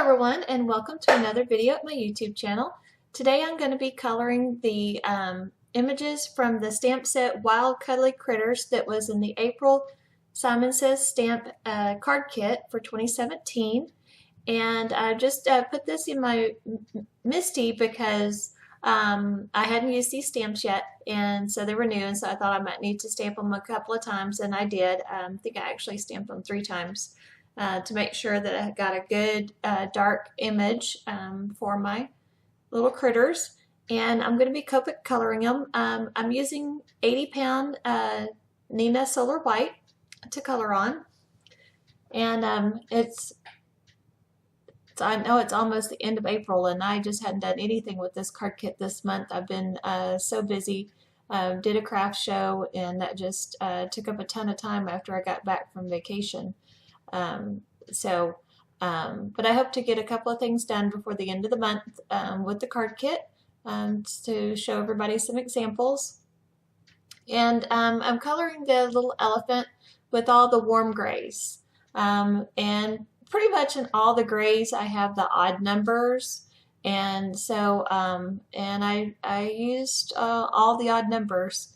everyone, and welcome to another video at my YouTube channel. Today I'm going to be coloring the images from the stamp set Wild Cuddly Critters that was in the April Simon Says Stamp card kit for 2017. And I just put this in my MISTI because I hadn't used these stamps yet, and so they were new, and so I thought I might need to stamp them a couple of times, and I did. I think I actually stamped them 3 times. To make sure that I got a good dark image for my little critters. And I'm going to be Copic coloring them. I'm using 80-pound Neenah Solar White to color on. And I know it's almost the end of April, and I just hadn't done anything with this card kit this month. I've been so busy. Did a craft show, and that just took up a ton of time after I got back from vacation. But I hope to get a couple of things done before the end of the month with the card kit to show everybody some examples. And I'm coloring the little elephant with all the warm grays. And pretty much in all the grays I have the odd numbers. And so and I used all the odd numbers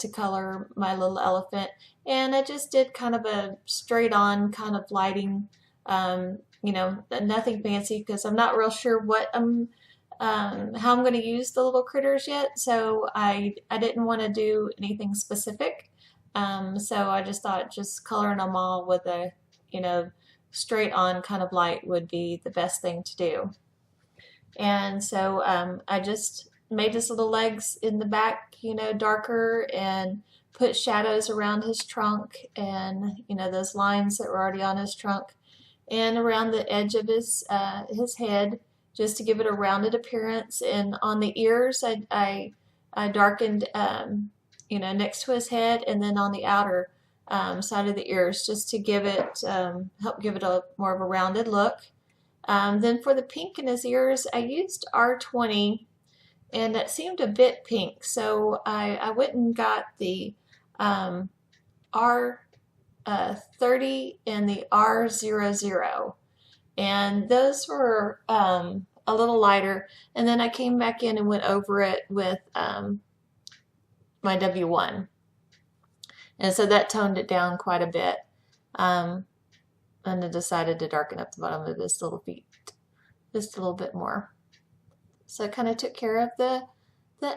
to color my little elephant, and I just did kind of a straight on kind of lighting, you know, nothing fancy because I'm not real sure what how I'm going to use the little critters yet, so I didn't want to do anything specific, so I just thought just coloring them all with a, you know, straight on kind of light would be the best thing to do. And so I just made his little legs in the back, you know, darker, and put shadows around his trunk, and, you know, those lines that were already on his trunk, and around the edge of his head, just to give it a rounded appearance. And on the ears, I darkened, you know, next to his head, and then on the outer side of the ears, just to give it, help give it a more of a rounded look. Then for the pink in his ears, I used R20. And that seemed a bit pink, so I went and got the R30 and the R00, and those were a little lighter. And then I came back in and went over it with my W1, and so that toned it down quite a bit. And I decided to darken up the bottom of his little feet just a little bit more. So I kind of took care of the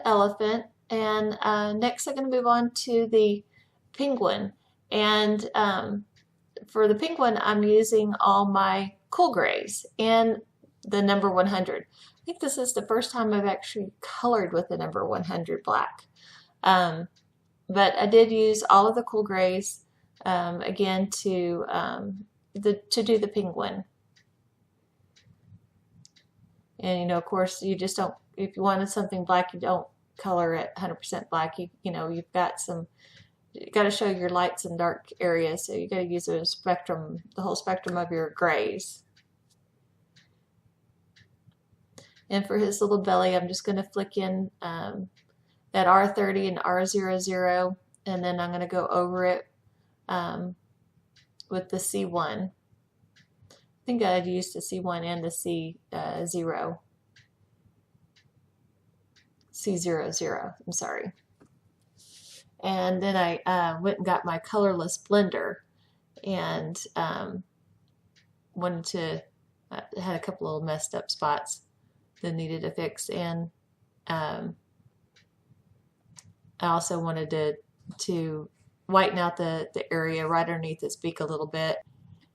elephant, and next I'm going to move on to the penguin. And for the penguin, I'm using all my cool grays and the number 100. I think this is the first time I've actually colored with the number 100 black. But I did use all of the cool grays again to do the penguin. And, you know, of course, you just don't, if you wanted something black, you don't color it 100% black. You know, you've got you got to show your lights and dark areas, so you got to use a spectrum, the whole spectrum of your grays. And for his little belly, I'm just going to flick in that R30 and R00, and then I'm going to go over it with the C1. I think I'd used the C1 and the C0. C00, I'm sorry. And then I went and got my colorless blender, and wanted to, had a couple little messed up spots that needed a fix, and I also wanted to whiten out the area right underneath his beak a little bit.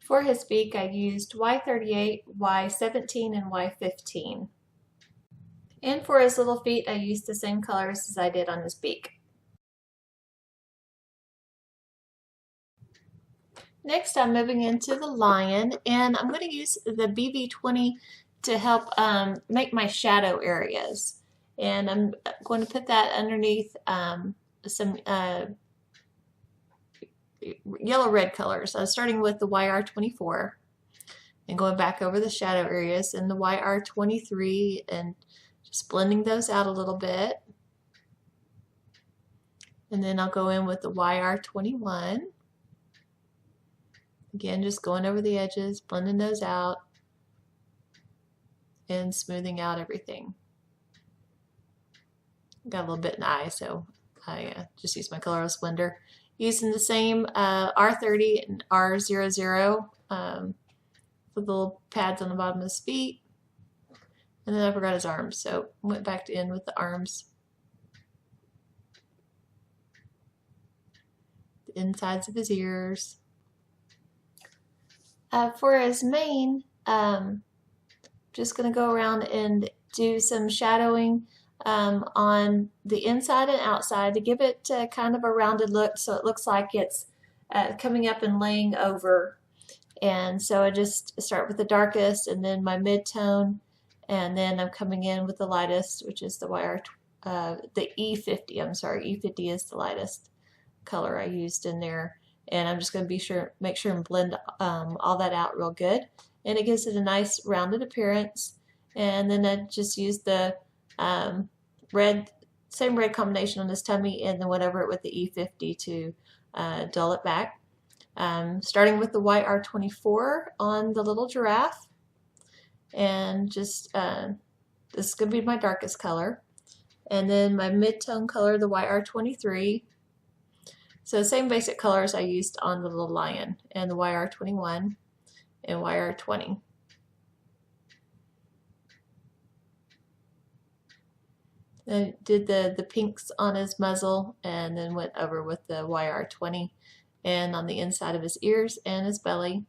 For his beak, I used Y38, Y17, and Y15. And for his little feet, I used the same colors as I did on his beak. Next, I'm moving into the lion, and I'm going to use the BB20 to help make my shadow areas. And I'm going to put that underneath some yellow-red colors. I was starting with the YR24 and going back over the shadow areas and the YR23 and just blending those out a little bit. And then I'll go in with the YR21. Again, just going over the edges, blending those out. and smoothing out everything. Got a little bit in the eye, so I just use my colorless blender. Using the same R30 and R00 with the little pads on the bottom of his feet. And then I forgot his arms, so went back in with the arms. The insides of his ears. For his mane, just going to go around and do some shadowing on the inside and outside to give it kind of a rounded look, so it looks like it's coming up and laying over. And so I just start with the darkest and then my mid-tone, and then I'm coming in with the lightest, which is the the E50. I'm sorry, E50 is the lightest color I used in there. And I'm just going to make sure and blend all that out real good, and it gives it a nice rounded appearance. And then I just use the same red combination on his tummy, and then went over it with the E50 to dull it back. Starting with the white R24 on the little giraffe, and just this is going to be my darkest color, and then my mid-tone color, the white R23. So the same basic colors I used on the little lion, and the white R21 and white R20. I did the pinks on his muzzle, and then went over with the white R20 and on the inside of his ears and his belly.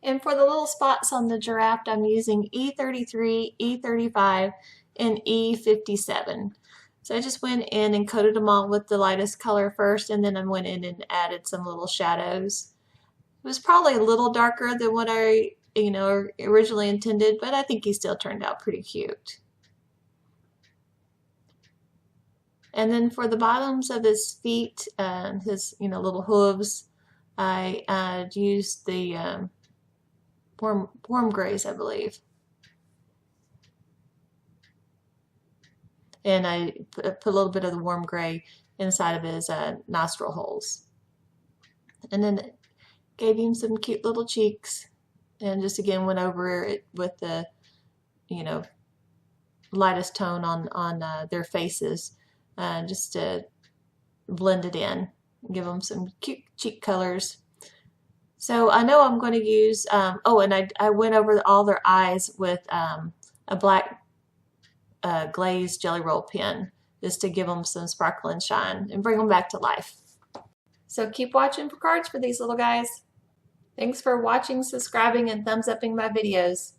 And for the little spots on the giraffe, I'm using E33, E35, and E57. So I just went in and coated them all with the lightest color first, and then I went in and added some little shadows. It was probably a little darker than what I originally intended, but I think he still turned out pretty cute. And then for the bottoms of his feet and his little hooves, I used the warm grays, I believe. And I put a little bit of the warm gray inside of his nostril holes. And then gave him some cute little cheeks, and just again went over it with the lightest tone on their faces, just to blend it in, give them some cute cheek colors. So I know I'm going to use, oh, and I went over all their eyes with a black glazed jelly roll pen, just to give them some sparkle and shine and bring them back to life. So keep watching for cards for these little guys. Thanks for watching, subscribing, and thumbs upping my videos.